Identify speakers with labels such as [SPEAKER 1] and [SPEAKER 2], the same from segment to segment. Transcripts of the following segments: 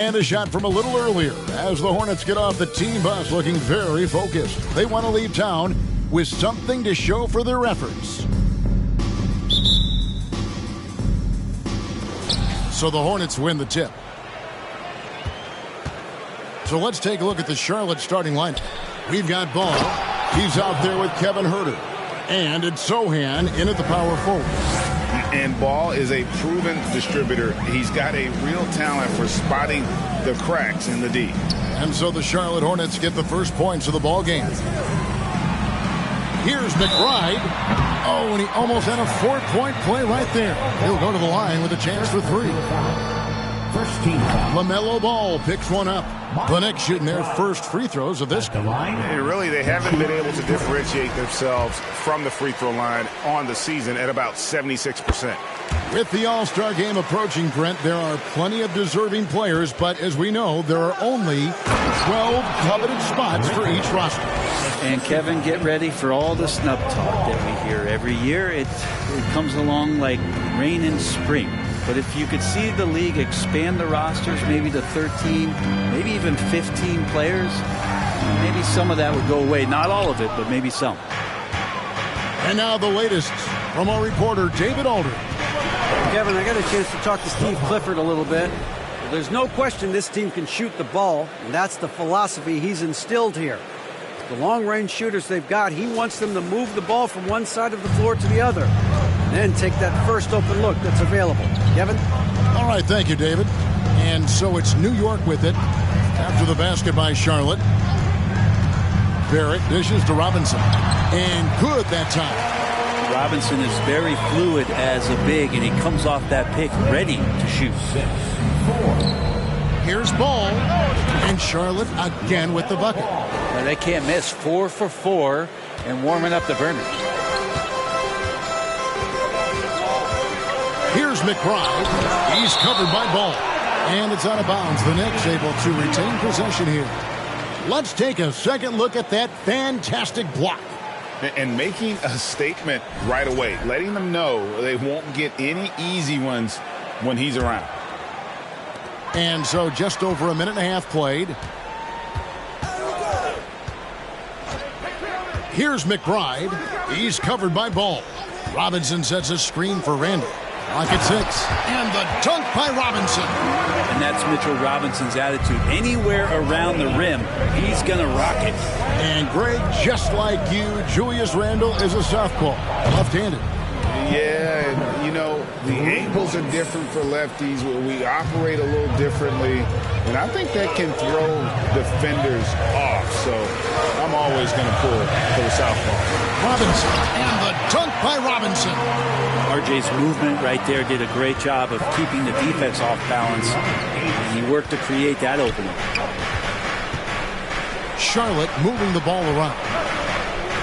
[SPEAKER 1] And a shot from a little earlier as the Hornets get off the team bus looking very focused. They want to leave town with something to show for their efforts. So the Hornets win the tip. So let's take a look at the Charlotte starting lineup. We've got Ball. He's out there with Kevin Huerter. And it's Sochan in at the power forward.
[SPEAKER 2] And Ball is a proven distributor. He's got a real talent for spotting the cracks in the D.
[SPEAKER 1] And so the Charlotte Hornets get the first points of the ball game. Here's McBride. Oh, and he almost had a 4-point play right there. He'll go to the line with a chance for 3.
[SPEAKER 3] First team.
[SPEAKER 1] LaMelo Ball picks one up. The Knicks shooting their first free throws of this game.
[SPEAKER 2] They haven't been able to differentiate themselves from the free throw line on the season at about 76%.
[SPEAKER 1] With the All-Star game approaching, Brent, there are plenty of deserving players, but as we know, there are only 12 coveted spots for each roster.
[SPEAKER 4] And Kevin, get ready for all the snub talk that we hear every year. It comes along like rain in spring. But if you could see the league expand the rosters maybe to 13, maybe even 15 players, maybe some of that would go away. Not all of it, but maybe some.
[SPEAKER 1] And now the latest from our reporter, David Aldridge.
[SPEAKER 5] Kevin, I got a chance to talk to Steve Clifford a little bit. Well, there's no question this team can shoot the ball, and that's the philosophy he's instilled here. The long-range shooters they've got, he wants them to move the ball from one side of the floor to the other, and then take that first open look that's available. Kevin?
[SPEAKER 1] All right, thank you, David. And so it's New York with it after the basket by Charlotte. Barrett dishes to Robinson. And good that time.
[SPEAKER 4] Robinson is very fluid as a big, and he comes off that pick ready to shoot.
[SPEAKER 1] Here's Ball. And Charlotte again with the bucket.
[SPEAKER 4] Now they can't miss. 4 for 4 and warming up the burners.
[SPEAKER 1] Here's McBride. He's covered by Ball. And it's out of bounds. The Knicks able to retain possession here. Let's take a second look at that fantastic block.
[SPEAKER 2] And making a statement right away, letting them know they won't get any easy ones when he's around.
[SPEAKER 1] And so just over a minute and a half played. Here's McBride. He's covered by Ball. Robinson sets a screen for Randall. Rocket 6. And the dunk by Robinson.
[SPEAKER 4] And that's Mitchell Robinson's attitude. Anywhere around the rim, he's going to rock it.
[SPEAKER 1] And Greg, just like you, Julius Randle is a southpaw, left-handed.
[SPEAKER 2] Yeah, and, you know, the angles are different for lefties. We operate a little differently, and I think that can throw defenders off. So I'm always going to pull for the southpaw.
[SPEAKER 1] Robinson, and the dunk by Robinson.
[SPEAKER 4] RJ's movement right there did a great job of keeping the defense off balance, and he worked to create that opening.
[SPEAKER 1] Charlotte moving the ball around.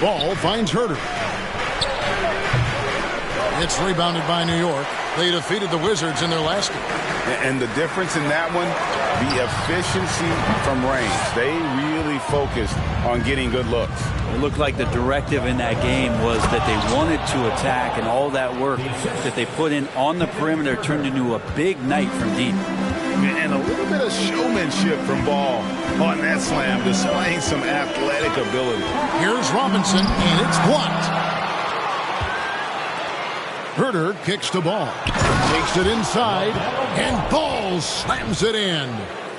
[SPEAKER 1] Ball finds Huerter. It's rebounded by New York. They defeated the Wizards in their last game.
[SPEAKER 2] And the difference in that one, the efficiency from range. They really focused on getting good looks.
[SPEAKER 4] It looked like the directive in that game was that they wanted to attack, and all that work that they put in on the perimeter turned into a big night from deep.
[SPEAKER 2] And a little bit of showmanship from Ball on that slam, displaying some athletic ability.
[SPEAKER 1] Here's Robinson, and it's blocked. Huerter kicks the ball, takes it inside, and Ball slams it in.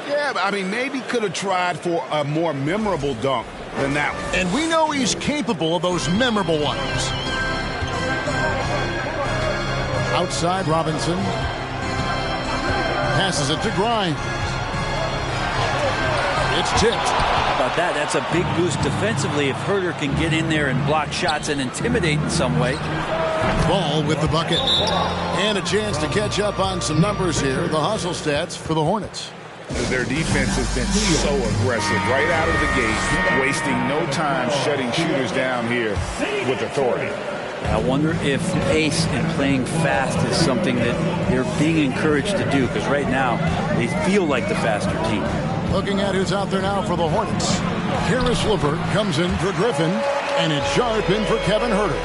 [SPEAKER 2] Yeah, I mean, maybe could have tried for a more memorable dunk than that one.
[SPEAKER 1] And we know he's capable of those memorable ones. Outside, Robinson passes it to Grimes. It's tipped.
[SPEAKER 4] How about that? That's a big boost defensively if Huerter can get in there and block shots and intimidate in some way.
[SPEAKER 1] Ball with the bucket. And a chance to catch up on some numbers here. The hustle stats for the Hornets.
[SPEAKER 2] Their defense has been so aggressive right out of the gate, wasting no time shutting shooters down here with authority.
[SPEAKER 4] I wonder if pace and playing fast is something that they're being encouraged to do, because right now they feel like the faster team.
[SPEAKER 1] Looking at who's out there now for the Hornets. Caris LeVert comes in for Griffin, and it's Sharp in for Kevin Huerter.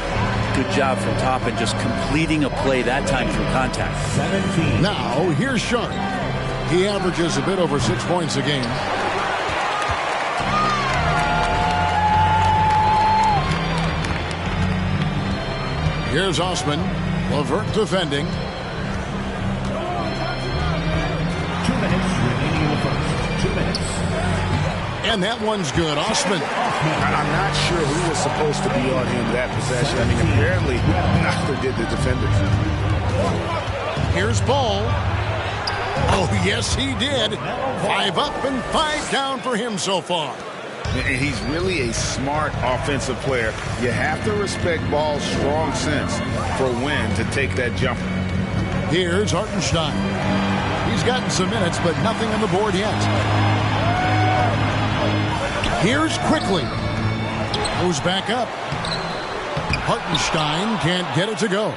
[SPEAKER 4] Good job from top and just completing a play that time through contact.
[SPEAKER 3] 17.
[SPEAKER 1] Now, here's Sharp. He averages a bit over 6 points a game. Here's Osman. LeVert defending.
[SPEAKER 3] 2 minutes remaining in the first. 2 minutes.
[SPEAKER 1] And that one's good. Osman.
[SPEAKER 2] I'm not sure who was supposed to be on him that possession. I mean, apparently neither did the defenders.
[SPEAKER 1] Here's Ball. Oh, yes, he did. 5 up and 5 down for him so far.
[SPEAKER 2] And he's really a smart offensive player. You have to respect Ball's strong sense for when to take that jumper.
[SPEAKER 1] Here's Hartenstein. He's gotten some minutes, but nothing on the board yet. Here's Quickly. Goes back up. Hartenstein can't get it to go.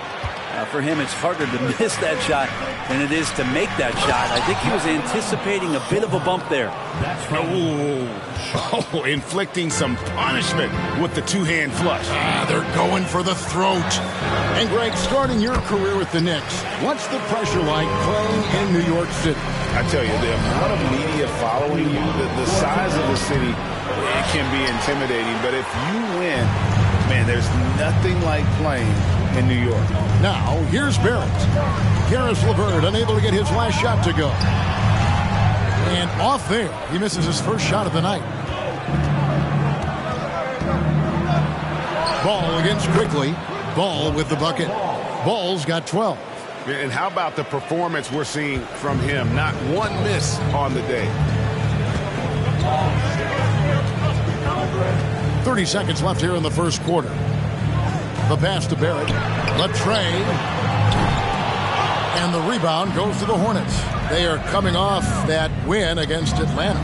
[SPEAKER 4] For him, it's harder to miss that shot than it is to make that shot. I think he was anticipating a bit of a bump there.
[SPEAKER 2] Oh, inflicting some punishment with the two-hand flush.
[SPEAKER 1] They're going for the throat. And Greg, starting your career with the Knicks, what's the pressure like playing in New York City?
[SPEAKER 2] I tell you, the amount of media following you, the size of the city, it can be intimidating. But if you win, man, there's nothing like playing in New York.
[SPEAKER 1] Now, here's Barrett. Caris LeVert unable to get his last shot to go. And off there, he misses his first shot of the night. Ball against Quickly. Ball with the bucket. Ball's got 12.
[SPEAKER 2] And how about the performance we're seeing from him? Not one miss on the day.
[SPEAKER 1] 30 seconds left here in the first quarter. The pass to Barrett. The trade. And the rebound goes to the Hornets. They are coming off that win against Atlanta.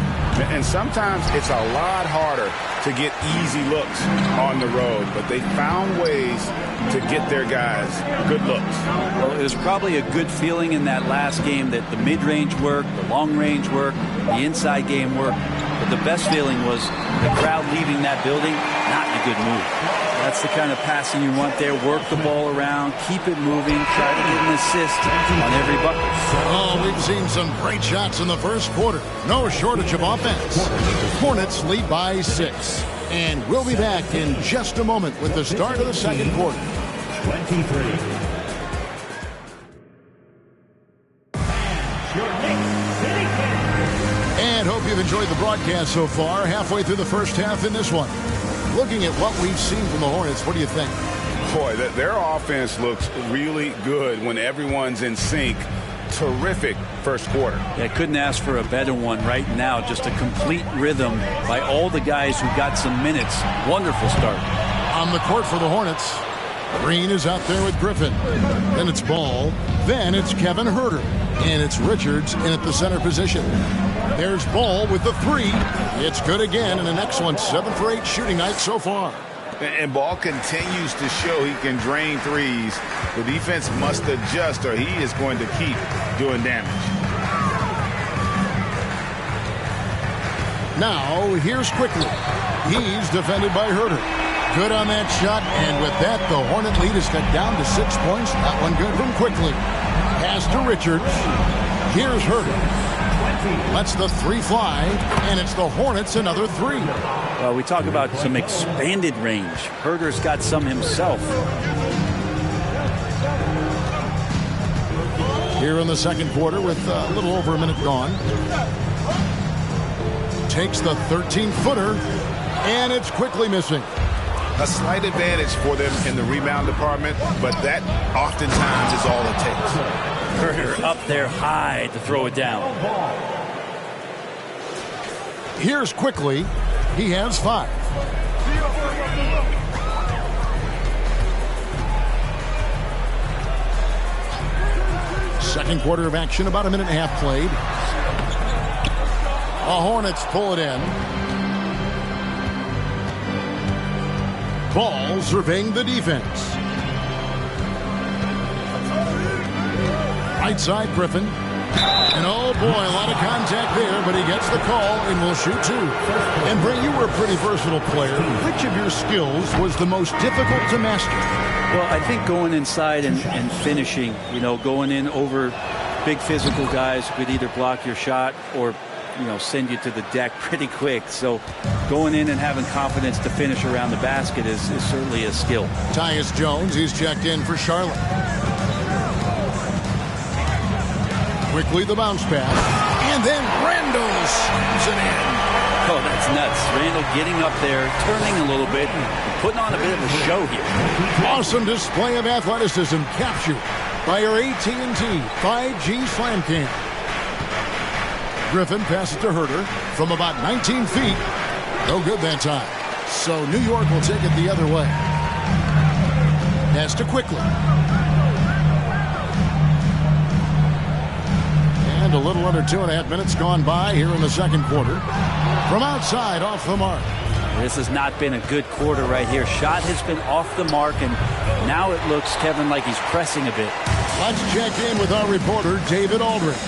[SPEAKER 2] And sometimes it's a lot harder to get easy looks on the road, but they found ways to get their guys good looks.
[SPEAKER 4] Well, it was probably a good feeling in that last game that the mid-range worked, the long-range worked, the inside game worked. But the best feeling was the crowd leaving that building, not in a good mood. That's the kind of passing you want there. Work the ball around, keep it moving, try to get an assist on every bucket.
[SPEAKER 1] Oh, we've seen some great shots in the first quarter. No shortage of offense. Hornets lead by 6. And we'll be back in just a moment with the start of the second quarter.
[SPEAKER 3] 23.
[SPEAKER 1] And hope you've enjoyed the broadcast so far. Halfway through the first half in this one. Looking at what we've seen from the Hornets, what do you think?
[SPEAKER 2] Boy, their offense looks really good when everyone's in sync. Terrific first quarter.
[SPEAKER 4] Yeah, couldn't ask for a better one right now. Just a complete rhythm by all the guys who got some minutes. Wonderful start.
[SPEAKER 1] On the court for the Hornets, Green is out there with Griffin. Then it's Ball. Then it's Kevin Huerter. And it's Richards in at the center position. There's Ball with the 3. It's good again, and an excellent 7 for 8 shooting night so far.
[SPEAKER 2] And Ball continues to show he can drain threes. The defense must adjust or he is going to keep doing damage.
[SPEAKER 1] Now, here's Quickly. He's defended by Huerter. Good on that shot, and with that, the Hornet lead is cut down to 6 points. That one good from Quickly. Pass to Richards. Here's Huerter. Lets the 3 fly, and it's the Hornets another 3.
[SPEAKER 4] Well, we talk about some expanded range. Huerter's got some himself.
[SPEAKER 1] Here in the second quarter with a little over a minute gone. Takes the 13-footer, and it's Quickly missing.
[SPEAKER 2] A slight advantage for them in the rebound department, but that oftentimes is all it takes.
[SPEAKER 4] Huerter up there high to throw it down.
[SPEAKER 1] Here's Quickly. He has 5. Second quarter of action, about a minute and a half played. The Hornets pull it in. Ball surveying the defense. Right side, Griffin. And oh boy, a lot of contact there, but he gets the call and will shoot 2. And Bray, you were a pretty versatile player. Which of your skills was the most difficult to master?
[SPEAKER 4] Well, I think going inside and finishing, going in over big physical guys who could either block your shot or, send you to the deck pretty quick. So going in and having confidence to finish around the basket is certainly a skill.
[SPEAKER 1] Tyus Jones, he's checked in for Charlotte. Quickly the bounce pass. And then Randall slams it in.
[SPEAKER 4] Oh, that's nuts. Randall getting up there, turning a little bit, and putting on a bit of a show here.
[SPEAKER 1] Awesome display of athleticism captured by our AT&T 5G Slam Cam. Griffin passes to Herter from about 19 feet. No good that time. So New York will take it the other way. Pass to Quickly. And a little under 2.5 minutes gone by here in the second quarter. From outside, off the mark.
[SPEAKER 4] This has not been a good quarter right here. Shot has been off the mark, and now it looks, Kevin, like he's pressing a bit.
[SPEAKER 1] Let's check in with our reporter, David Aldridge.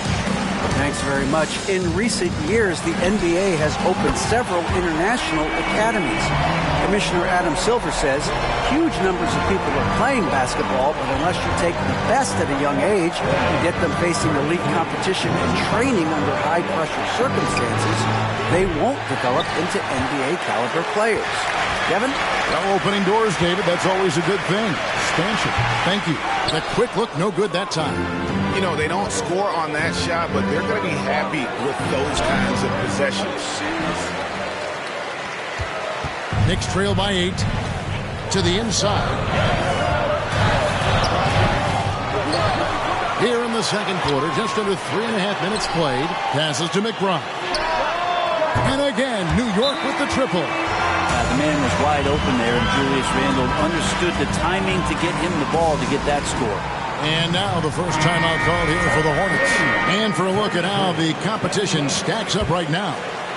[SPEAKER 5] Thanks very much. In recent years, the NBA has opened several international academies. Commissioner Adam Silver says huge numbers of people are playing basketball, but unless you take the best at a young age and get them facing elite competition and training under high-pressure circumstances, they won't develop into NBA-caliber players. Kevin?
[SPEAKER 1] Well, opening doors, David, that's always a good thing. Expansion. Thank you. That quick look, no good that time.
[SPEAKER 2] They don't score on that shot, but they're going to be happy with those kinds of possessions.
[SPEAKER 1] Knicks trail by 8 to the inside. Here in the second quarter, just under 3.5 minutes played. Passes to McBride. And again, New York with the triple.
[SPEAKER 4] The man was wide open there, and Julius Randle understood the timing to get him the ball to get that score.
[SPEAKER 1] And now the first timeout called here for the Hornets. And for a look at how the competition stacks up right now.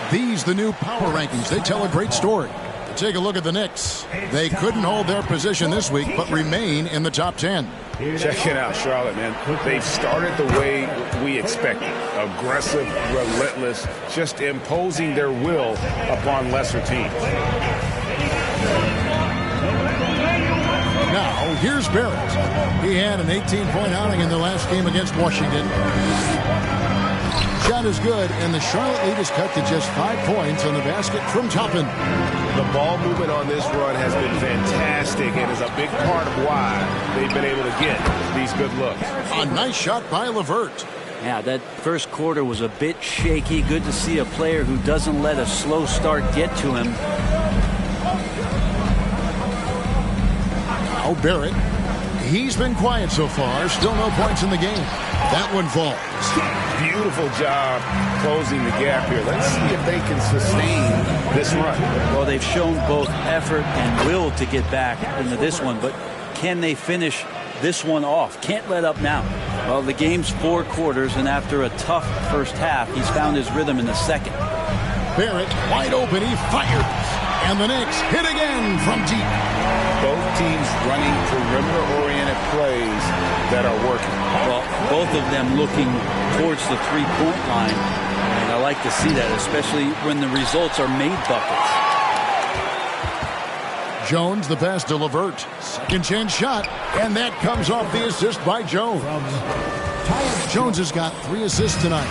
[SPEAKER 1] These, the new power rankings, they tell a great story. Take a look at the Knicks. They couldn't hold their position this week, but remain in the top 10.
[SPEAKER 2] Check it out, Charlotte, man. They've started the way we expected. Aggressive, relentless, just imposing their will upon lesser teams.
[SPEAKER 1] Now, here's Barrett. He had an 18-point outing in the last game against Washington. Shot is good, and the Charlotte lead is cut to just 5 points on the basket from Toppin.
[SPEAKER 2] The ball movement on this run has been fantastic and is a big part of why they've been able to get these good looks.
[SPEAKER 1] A nice shot by LeVert.
[SPEAKER 4] Yeah, that first quarter was a bit shaky. Good to see a player who doesn't let a slow start get to him.
[SPEAKER 1] Now Barrett. He's been quiet so far. Still no points in the game. That one falls.
[SPEAKER 2] Beautiful job closing the gap here. Let's see if they can sustain this run.
[SPEAKER 4] Well, they've shown both effort and will to get back into this one, but can they finish this one off? Can't let up now. Well, the game's 4 quarters, and after a tough first half, he's found his rhythm in the second.
[SPEAKER 1] Barrett wide open. He fires. And the Knicks hit again from deep.
[SPEAKER 2] Both teams running perimeter-oriented plays that are working.
[SPEAKER 4] Well, both of them looking towards the three-point line. And I like to see that, especially when the results are made buckets.
[SPEAKER 1] Jones, the pass to LeVert. Second chance shot. And that comes off the assist by Jones. Jones has got 3 assists tonight.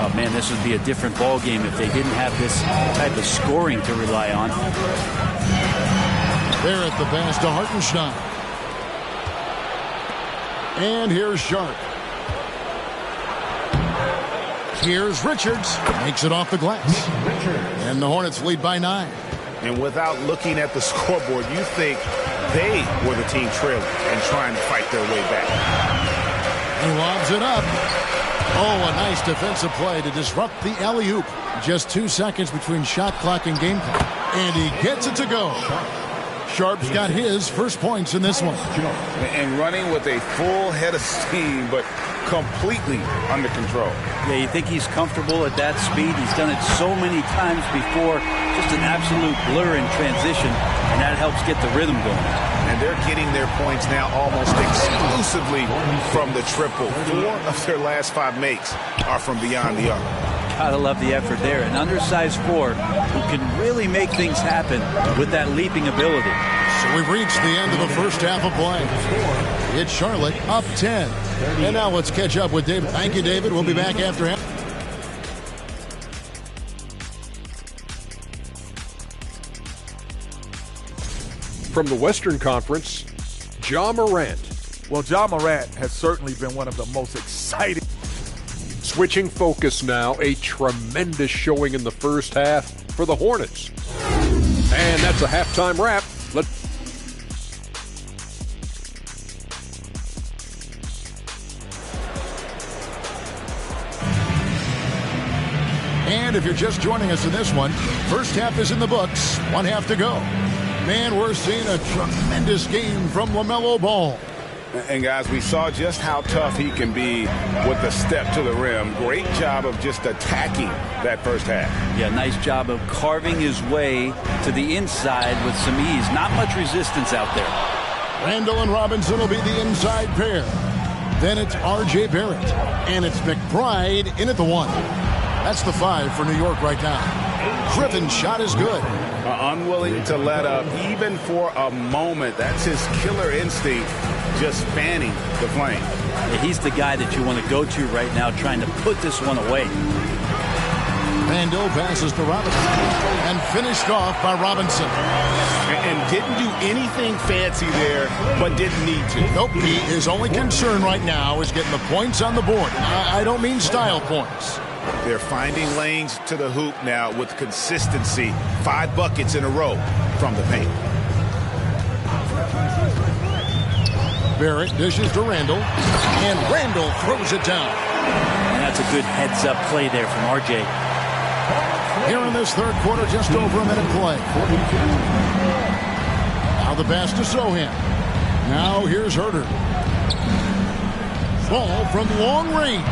[SPEAKER 4] Oh, man, this would be a different ball game if they didn't have this type of scoring to rely on.
[SPEAKER 1] Barrett, the pass to Hartenstein. And here's Sharp. Here's Richards. Makes it off the glass. And the Hornets lead by 9.
[SPEAKER 2] And without looking at the scoreboard, you think they were the team trailing and trying to fight their way back.
[SPEAKER 1] He lobs it up. Oh, a nice defensive play to disrupt the alley-oop. Just 2 seconds between shot clock and game clock. And he gets it to go. Sharp's got his first points in this one.
[SPEAKER 2] And running with a full head of steam, but completely under control.
[SPEAKER 4] Yeah, you think he's comfortable at that speed. He's done it so many times before. Just an absolute blur in transition, and that helps get the rhythm going.
[SPEAKER 2] And they're getting their points now almost exclusively from the triple. 4 of their last 5 makes are from beyond the arc.
[SPEAKER 4] Gotta love the effort there. An undersized 4 who can really make things happen with that leaping ability.
[SPEAKER 1] So we've reached the end of the first half of play. It's Charlotte up 10. And now let's catch up with David. Thank you, David. We'll be back after half.
[SPEAKER 6] From the Western Conference, Ja Morant.
[SPEAKER 7] Well, Ja Morant has certainly been one of the most exciting.
[SPEAKER 6] Switching focus now, a tremendous showing in the first half for the Hornets. And that's a halftime wrap.
[SPEAKER 1] And if you're just joining us in this one, first half is in the books. One half to go. Man, we're seeing a tremendous game from LaMelo Ball.
[SPEAKER 2] And guys, we saw just how tough he can be with the step to the rim. Great job of just attacking that first half.
[SPEAKER 4] Yeah, nice job of carving his way to the inside with some ease. Not much resistance out there.
[SPEAKER 1] Randall and Robinson will be the inside pair. Then it's R.J. Barrett. And it's McBride in at the 1. That's the 5 for New York right now. Griffin's shot is good.
[SPEAKER 2] Unwilling to let up even for a moment. That's his killer instinct, just fanning the flame.
[SPEAKER 4] Yeah, he's the guy that you want to go to right now, trying to put this one away.
[SPEAKER 1] Randall passes to Robinson and finished off by Robinson.
[SPEAKER 2] And didn't do anything fancy there, but didn't need to.
[SPEAKER 1] Nope, his only concern right now is getting the points on the board. I don't mean style points.
[SPEAKER 2] They're finding lanes to the hoop now with consistency. 5 buckets in a row from the paint.
[SPEAKER 1] Barrett dishes to Randall, and Randall throws it down.
[SPEAKER 4] And that's a good heads-up play there from R.J.
[SPEAKER 1] Here in this third quarter, just over a minute play. Now the pass to Sohan. Now here's Herter. Ball from long range.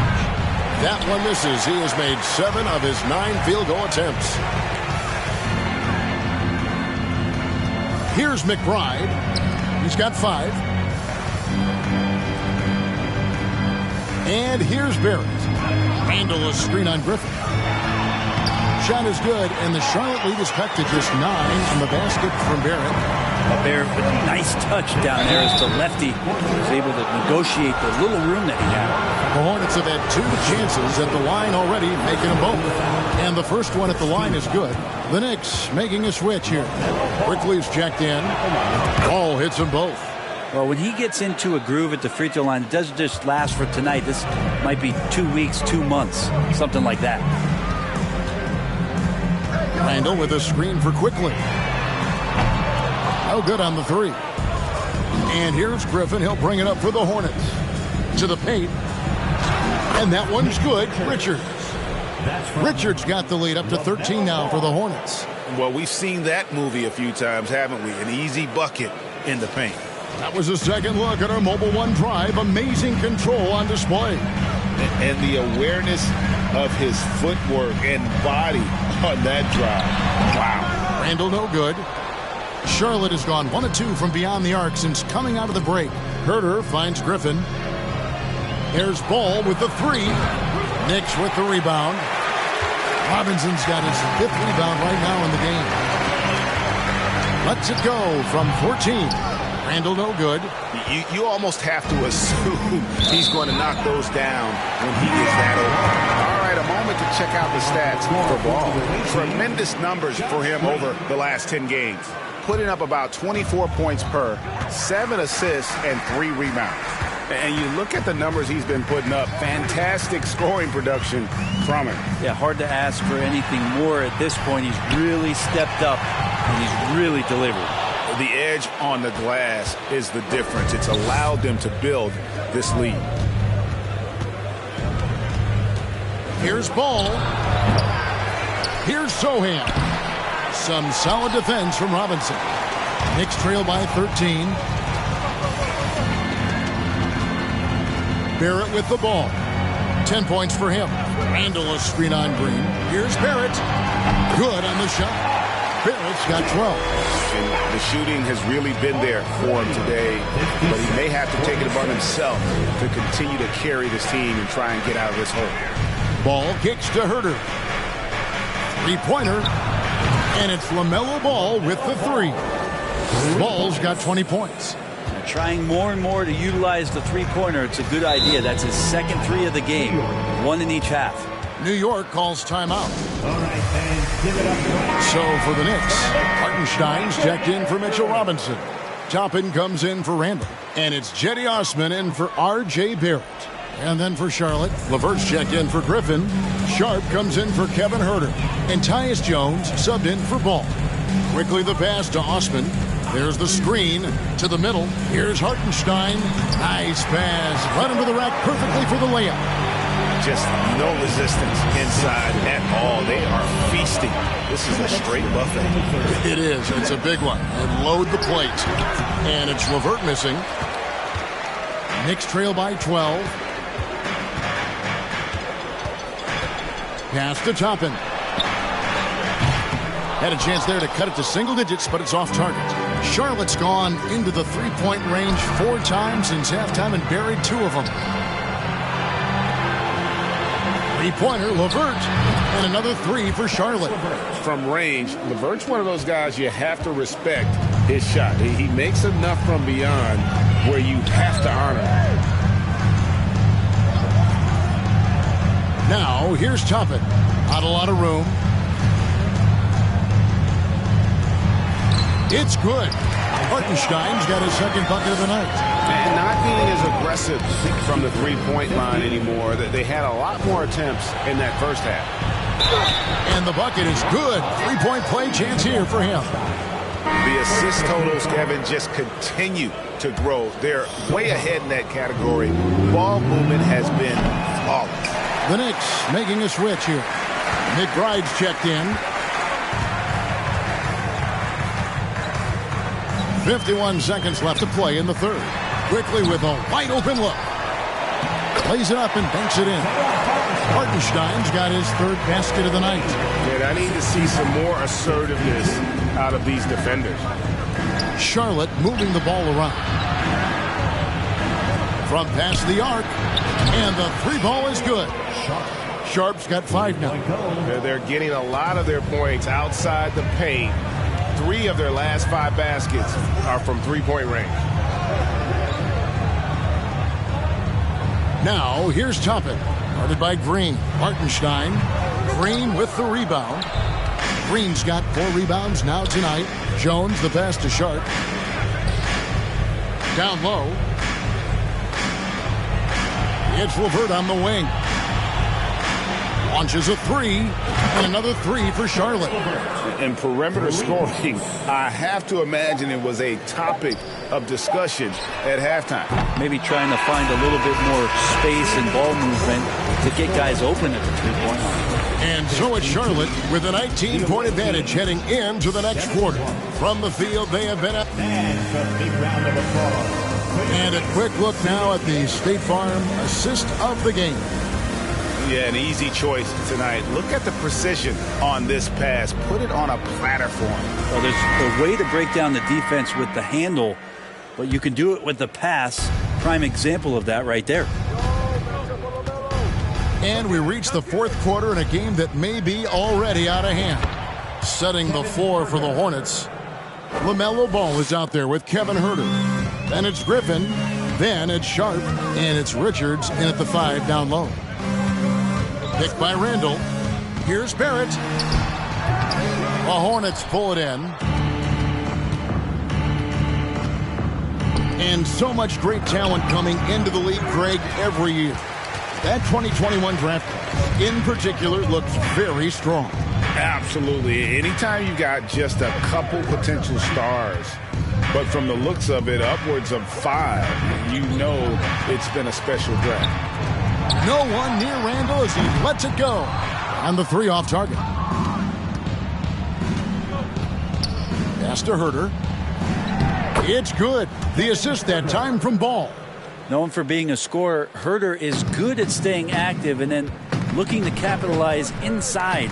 [SPEAKER 1] That one misses. He has made 7 of his 9 field goal attempts. Here's McBride. He's got 5. And here's Barrett. Randall a screen on Griffin. Shot is good, and the Charlotte lead is cut to just 9 on the basket from Barrett.
[SPEAKER 4] Barrett with a nice touch down there as the lefty was able to negotiate the little room that he had.
[SPEAKER 1] The Hornets have had 2 chances at the line already, making them both. And the first one at the line is good. The Knicks making a switch here. Quickly's checked in. Ball hits them both.
[SPEAKER 4] Well, when he gets into a groove at the free throw line, it doesn't just last for tonight. This might be 2 weeks, 2 months, something like that.
[SPEAKER 1] Randall with a screen for Quickly. No good on the 3. And here's Griffin. He'll bring it up for the Hornets. To the paint. And that one's good. Richards got the lead up to 13 now for the Hornets.
[SPEAKER 2] Well, we've seen that movie a few times, haven't we? An easy bucket in the paint.
[SPEAKER 1] That was a second look at our Mobile One drive. Amazing control on display.
[SPEAKER 2] And the awareness of his footwork and body on that drive. Wow.
[SPEAKER 1] Randall no good. Charlotte has gone 1 of 2 from beyond the arc since coming out of the break. Herter finds Griffin. Here's Ball with the 3. Knicks with the rebound. Robinson's got his 5th rebound right now in the game. Lets it go from 14. Randall no good.
[SPEAKER 2] You almost have to assume he's going to knock those down when he is that open. All right, a moment to check out the stats for Ball. Tremendous numbers for him over the last 10 games. Putting up about 24 points per, 7 assists, and 3 rebounds. And you look at the numbers he's been putting up, fantastic scoring production from him.
[SPEAKER 4] Yeah, hard to ask for anything more at this point. He's really stepped up, and he's really delivered.
[SPEAKER 2] The edge on the glass is the difference. It's allowed them to build this lead.
[SPEAKER 1] Here's Ball. Here's Sohan. Some solid defense from Robinson. Knicks trail by 13. Barrett with the ball. 10 points for him. Randall a screen on Green. Here's Barrett. Good on the shot. Barrett's got 12.
[SPEAKER 2] And the shooting has really been there for him today, but he may have to take it upon himself to continue to carry this team and try and get out of this hole.
[SPEAKER 1] Ball kicks to Herter. 3-pointer. And it's LaMelo Ball with the 3. Ball's got 20 points.
[SPEAKER 4] Trying more and more to utilize the three-pointer. It's a good idea. That's his second three of the game. One in each half.
[SPEAKER 1] New York calls timeout.
[SPEAKER 3] All right, fans, give it up.
[SPEAKER 1] So for the Knicks, Hartenstein's checked in for Mitchell Robinson. Toppin comes in for Randall. And it's Cedi Osman in for R.J. Barrett. And then for Charlotte, LeVert's checked in for Griffin. Sharp comes in for Kevin Huerter. And Tyus Jones subbed in for Ball. Quickly the pass to Osman. There's the screen to the middle. Here's Hartenstein. Nice pass. Right into the rack perfectly for the layup.
[SPEAKER 8] Just no resistance inside at all. They are feasting. This is a straight buffet.
[SPEAKER 1] It is. It's a big one. And load the plate. And it's LeVert missing. Knicks trail by 12. Pass to Toppin. Had a chance there to cut it to single digits, but it's off target. Charlotte's gone into the three-point range 4 times since halftime and buried 2 of them. Three-pointer, LeVert, and another 3 for Charlotte.
[SPEAKER 2] From range, LeVert's one of those guys you have to respect his shot. He makes enough from beyond where you have to honor him.
[SPEAKER 1] Now, here's Toppin. Not a lot of room. It's good. Hartenstein's got his second bucket of the night.
[SPEAKER 2] And not being as aggressive from the three-point line anymore. They had a lot more attempts in that first half.
[SPEAKER 1] And the bucket is good. Three-point play chance here for him.
[SPEAKER 2] The assist totals, Kevin, just continue to grow. They're way ahead in that category. Ball movement has been flawless.
[SPEAKER 1] The Knicks making a switch here. McBride's checked in. 51 seconds left to play in the third. Quickly with a wide open look. Plays it up and banks it in. Hartenstein's got his third basket of the night.
[SPEAKER 2] And I need to see some more assertiveness out of these defenders.
[SPEAKER 1] Charlotte moving the ball around. From past the arc. And the 3 ball is good. Sharp's got 5 now.
[SPEAKER 2] They're getting a lot of their points outside the paint. 3 of their last 5 baskets are from three-point range.
[SPEAKER 1] Now, here's Toppin. Guarded by Green. Hartenstein. Green with the rebound. Green's got 4 rebounds now tonight. Jones, the pass to Sharp. Down low. It's LeVert on the wing. Launches a 3. And another 3 for Charlotte.
[SPEAKER 2] And perimeter scoring, I have to imagine it was a topic of discussion at halftime.
[SPEAKER 4] Maybe trying to find a little bit more space and ball movement to get guys open at the three-point line.
[SPEAKER 1] And so it's Charlotte with a 19-point advantage heading into the next quarter. From the field, they have been up. And a quick look now at the State Farm assist of the game.
[SPEAKER 2] Yeah, an easy choice tonight. Look at the precision on this pass. Put it on a platter for him.
[SPEAKER 4] Well, there's a way to break down the defense with the handle, but you can do it with the pass. Prime example of that right there.
[SPEAKER 1] And we reach the fourth quarter in a game that may be already out of hand. Setting the floor for the Hornets. LaMelo Ball is out there with Kevin Huerter. Then it's Griffin. Then it's Sharp. And it's Richards in at the 5 down low. Picked by Randall. Here's Barrett. The Hornets pull it in. And so much great talent coming into the league, Greg, every year. That 2021 draft class, in particular, looks very strong.
[SPEAKER 2] Absolutely. Anytime you got just a couple potential stars, but from the looks of it, upwards of 5, you know it's been a special draft.
[SPEAKER 1] No one near Randall as he lets it go. And the 3 off target. Pass to Huerter. It's good. The assist that time from Ball.
[SPEAKER 4] Known for being a scorer, Huerter is good at staying active and then looking to capitalize inside.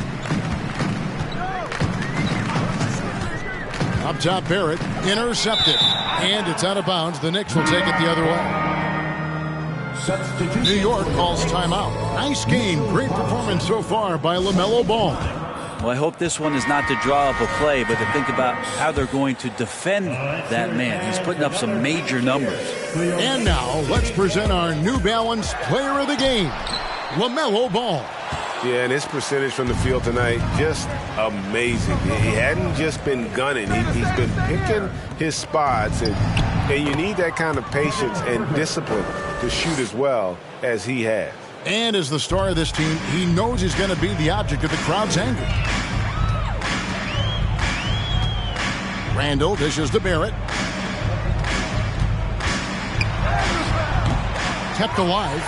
[SPEAKER 1] Up top, Barrett. Intercepted. And it's out of bounds. The Knicks will take it the other way. New York calls timeout. Nice game. Great performance so far by LaMelo Ball.
[SPEAKER 4] Well, I hope this one is not to draw up a play, but to think about how they're going to defend that man. He's putting up some major numbers.
[SPEAKER 1] And now, let's present our New Balance Player of the Game, LaMelo Ball.
[SPEAKER 9] Yeah, and his percentage from the field tonight, just amazing. He hadn't just been gunning. He's been picking his spots, and you need that kind of patience and discipline to shoot as well as he has.
[SPEAKER 1] And as the star of this team, he knows he's going to be the object of the crowd's anger. Randall dishes to Barrett. Kept alive.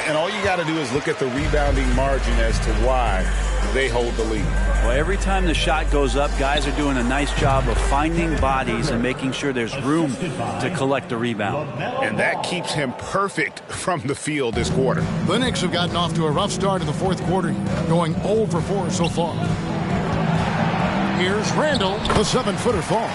[SPEAKER 2] And all you got to do is look at the rebounding margin as to why they hold the lead.
[SPEAKER 4] Well, every time the shot goes up, guys are doing a nice job of finding bodies and making sure there's room to collect the rebound.
[SPEAKER 2] And that keeps him perfect from the field this quarter.
[SPEAKER 1] The Knicks have gotten off to a rough start in the fourth quarter, going 0 for 4 so far. Here's Randall. The 7-footer falls.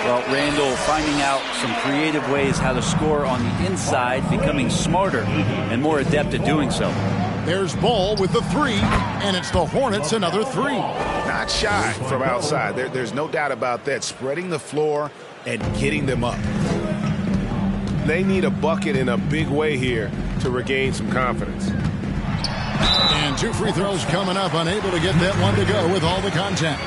[SPEAKER 4] Well, Randall finding out some creative ways how to score on the inside, becoming smarter and more adept at doing so.
[SPEAKER 1] There's Ball with the 3, and it's the Hornets another 3.
[SPEAKER 2] Not shy from outside. There's no doubt about that. Spreading the floor and getting them up.
[SPEAKER 9] They need a bucket in a big way here to regain some confidence.
[SPEAKER 1] And 2 free throws coming up, unable to get that one to go with all the contact.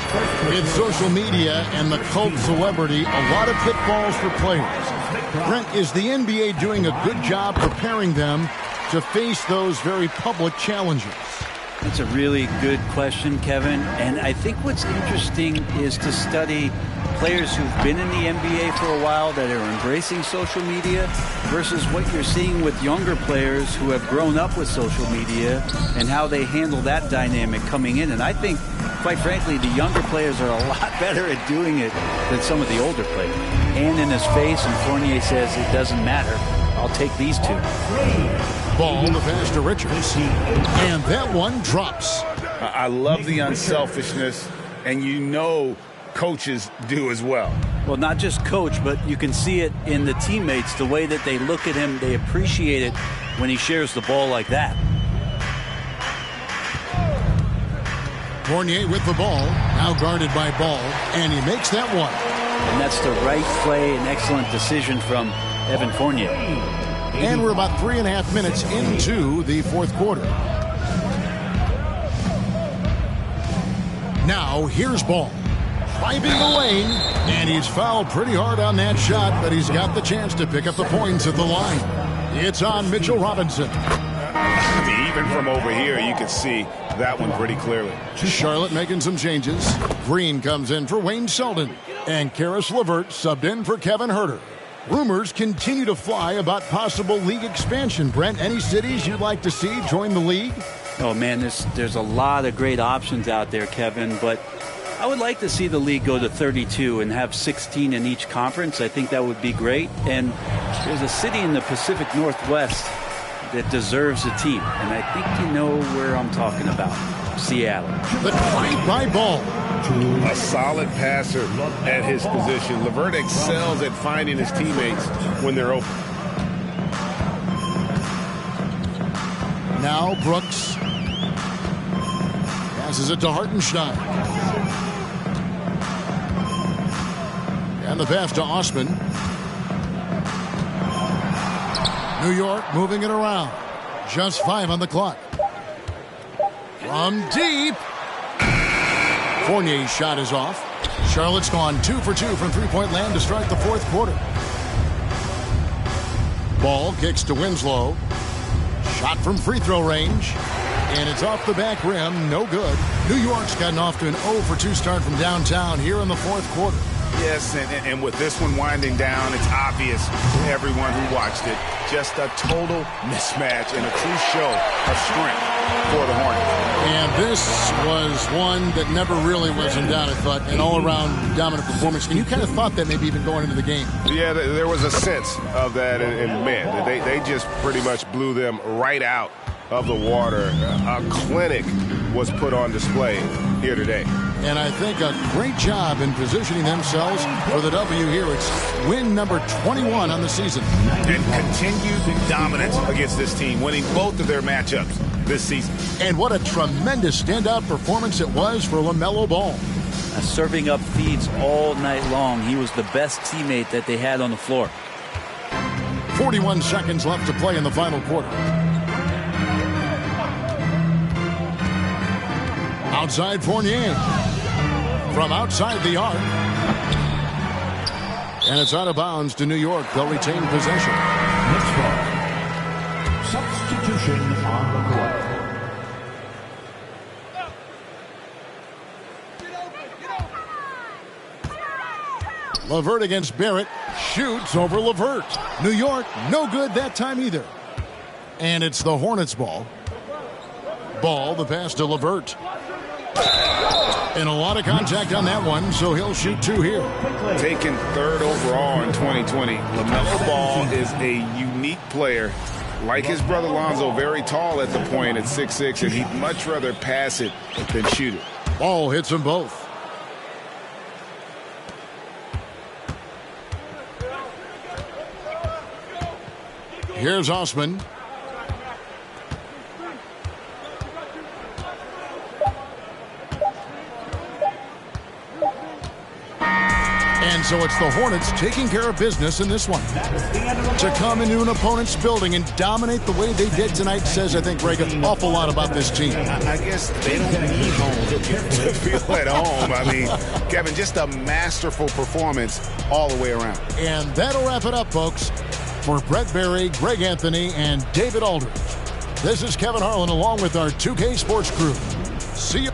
[SPEAKER 1] With social media and the cult celebrity, a lot of pitfalls for players. Brent, is the NBA doing a good job preparing them to face those very public challenges?
[SPEAKER 4] That's a really good question, Kevin. And I think what's interesting is to study players who've been in the NBA for a while that are embracing social media versus what you're seeing with younger players who have grown up with social media and how they handle that dynamic coming in. And I think, quite frankly, the younger players are a lot better at doing it than some of the older players. Hand in his face, and Fournier says it doesn't matter. I'll take these 2.
[SPEAKER 1] Ball the pass to Richards. And that one drops.
[SPEAKER 2] I love the unselfishness, and you know coaches do as well.
[SPEAKER 4] Well, not just coach, but you can see it in the teammates, the way that they look at him. They appreciate it when he shares the ball like that.
[SPEAKER 1] Fournier with the ball, now guarded by Ball, and he makes that one.
[SPEAKER 4] And that's the right play, an excellent decision from Evan Fournier.
[SPEAKER 1] And we're about 3.5 minutes into the fourth quarter. Now here's Ball. Driving the lane, and he's fouled pretty hard on that shot, but he's got the chance to pick up the points at the line. It's on Mitchell Robinson.
[SPEAKER 2] Even from over here, you can see that one pretty clearly.
[SPEAKER 1] Charlotte making some changes. Green comes in for Wayne Selden, and Karis LeVert subbed in for Kevin Huerter. Rumors continue to fly about possible league expansion. Brent, any cities you'd like to see join the league?
[SPEAKER 4] Oh, man, there's a lot of great options out there, Kevin, but I would like to see the league go to 32 and have 16 in each conference. I think that would be great. And there's a city in the Pacific Northwest that deserves a team, and I think you know where I'm talking about. Seattle.
[SPEAKER 1] The drive by Ball.
[SPEAKER 2] A solid passer at his position. LeVert excels at finding his teammates when they're open.
[SPEAKER 1] Now Brooks passes it to Hartenstein. And the pass to Osman. New York moving it around. Just 5 on the clock. From deep. Fournier's shot is off. Charlotte's gone 2 for 2 from three-point land to start the fourth quarter. Ball kicks to Winslow. Shot from free throw range. And it's off the back rim. No good. New York's gotten off to an 0 for 2 start from downtown here in the fourth quarter.
[SPEAKER 2] Yes, and with this one winding down, it's obvious to everyone who watched it. Just a total mismatch and a true show of strength for the Hornets.
[SPEAKER 1] And this was one that never really was in doubt, I thought, an all-around dominant performance. And you kind of thought that maybe even going into the game.
[SPEAKER 9] Yeah, there was a sense of that, and man, they just pretty much blew them right out of the water. A clinic was put on display here today.
[SPEAKER 1] And I think a great job in positioning themselves for the W here. It's win number 21 on the season.
[SPEAKER 2] And continued dominance against this team, winning both of their matchups.
[SPEAKER 8] this season.
[SPEAKER 1] And what a tremendous standout performance it was for LaMelo Ball.
[SPEAKER 4] Serving up feeds all night long. He was the best teammate that they had on the floor.
[SPEAKER 1] 41 seconds left to play in the final quarter. Outside Fournier. From outside the arc. And it's out of bounds to New York. They'll retain possession.
[SPEAKER 3] Next ball. Substitution on the court.
[SPEAKER 1] LeVert against Barrett. Shoots over LeVert. New York, no good that time either. And it's the Hornets ball. Ball, the pass to LeVert. And a lot of contact on that one, so he'll shoot 2 here.
[SPEAKER 2] Taken 3rd overall in 2020. LaMelo Ball is a unique player. Like his brother Lonzo, very tall at the point at 6'6", and he'd much rather pass it than shoot it.
[SPEAKER 1] Ball hits them both. Here's Osman. And so it's the Hornets taking care of business in this one. To come into an opponent's building and dominate the way they did tonight says, I think, Greg, an awful lot about this team.
[SPEAKER 2] I guess they don't need home to feel at home. I mean, Kevin, just a masterful performance all the way around.
[SPEAKER 1] And that'll wrap it up, folks. For Brett Berry, Greg Anthony, and David Aldridge, this is Kevin Harlan along with our 2K Sports crew. See you.